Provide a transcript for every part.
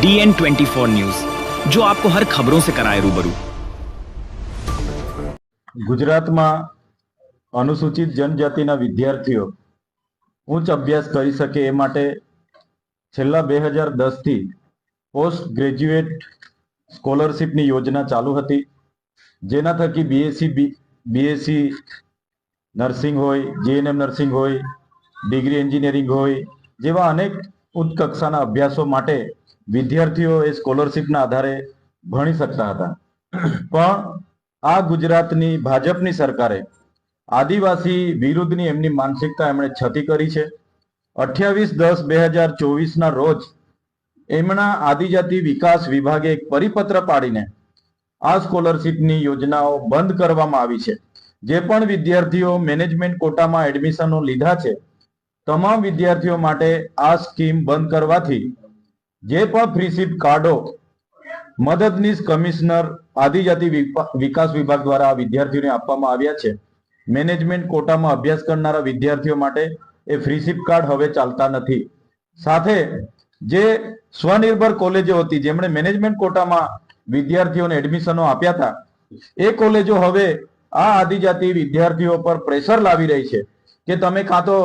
DN24 news, जो आपको हर खबरों से कराए रूबरू। ગુજરાતમાં અનુસૂચિત જનજાતિના વિદ્યાર્થીઓ ઉચ્ચ અભ્યાસ કરી શકે એ માટે છેલ્લા 2010 થી પોસ્ટ ગ્રેજ્યુએટ સ્કોલરશિપની યોજના ચાલુ હતી, જેના થકી બીએસસી નર્સિંગ હોય, જીએનએમ નર્સિંગ હોય, ડિગ્રી એન્જિનિયરિંગ હોય જેવા અનેક ઉચ્ચ કક્ષાના અભ્યાસો માટે વિદ્યાર્થીઓ એ સ્કોલરશિપના આધારે ભણી શકતા હતા। પણ આ ગુજરાતની ભાજપની સરકારે આદિવાસી વિરુદ્ધની એમની માનસિકતા એમણે છતી કરી છે। 28/10/2024 રોજ એમના આદિજાતિ વિકાસ વિભાગે એક પરિપત્ર પાડીને આ સ્કોલરશિપની યોજનાઓ બંધ કરવામાં આવી છે। જે પણ વિદ્યાર્થીઓ મેનેજમેન્ટ કોટામાં એડમિશનો લીધા છે, તમામ વિદ્યાર્થીઓ માટે આ સ્કીમ બંધ કરવાથી જે પણ ફ્રીશીપ કાર્ડો મદદનીશ કમિશનર આદિજાતિ વિકાસ વિભાગ દ્વારા વિદ્યાર્થીઓને આપવામાં આવ્યા છે, મેનેજમેન્ટ કોટામાં અભ્યાસ કરનારા વિદ્યાર્થીઓ માટે એ ફ્રીશીપ કાર્ડ હવે ચાલતા નથી। સાથે જે સ્વનિર્ભર કોલેજો હતી, જેમણે મેનેજમેન્ટ કોટામાં વિદ્યાર્થીઓને એડમિશનો આપ્યા હતા, એ કોલેજો હવે આ આદિજાતિ વિદ્યાર્થીઓ પર પ્રેશર લાવી રહી છે કે તમે કાં તો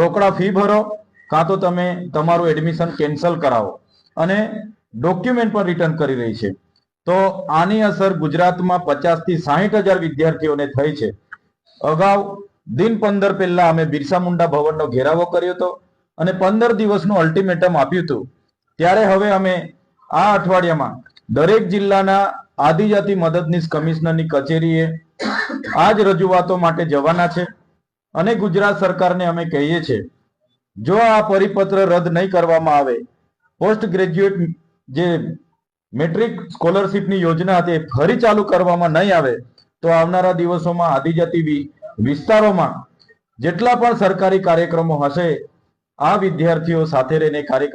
રોકડા ફી ભરો, કાં તો તમે તમારું એડમિશન કેન્સલ કરાવો, અને ડોક્યુમેન્ટ પણ રિટર્ન કરી રહી છે। તો આની અસર ગુજરાતમાં 50 થી 60 હજાર વિદ્યાર્થીઓને થઈ છે। અગાઉ દિન 15 પહેલા અમે બિરસા મુંડા ભવનનો ઘેરાવો કર્યો હતો અને 15 દિવસનું અલ્ટિમેટમ આપ્યું હતું। ત્યારે હવે અમે આ અઠવાડિયામાં દરેક જિલ્લાના આદિજાતિ મદદનીશ કમિશનરની કચેરીએ આ જ રજૂઆતો માટે જવાના છે અને ગુજરાત સરકારને અમે કહીએ છીએ, જો આ પરિપત્ર રદ નહીં કરવામાં આવે, પોસ્ટ ગ્રેજ્યુએટ જે મેટ્રિક સ્કોલરશિપની યોજના હતી ફરી ચાલુ કરવામાં નહીં આવે, તો આવનારા દિવસોમાં આદિજાતિ વિસ્તારોમાં જેટલા પણ સરકારી કાર્યક્રમો હશે, આ વિદ્યાર્થીઓ સાથે રહીને કાર્યક્રમ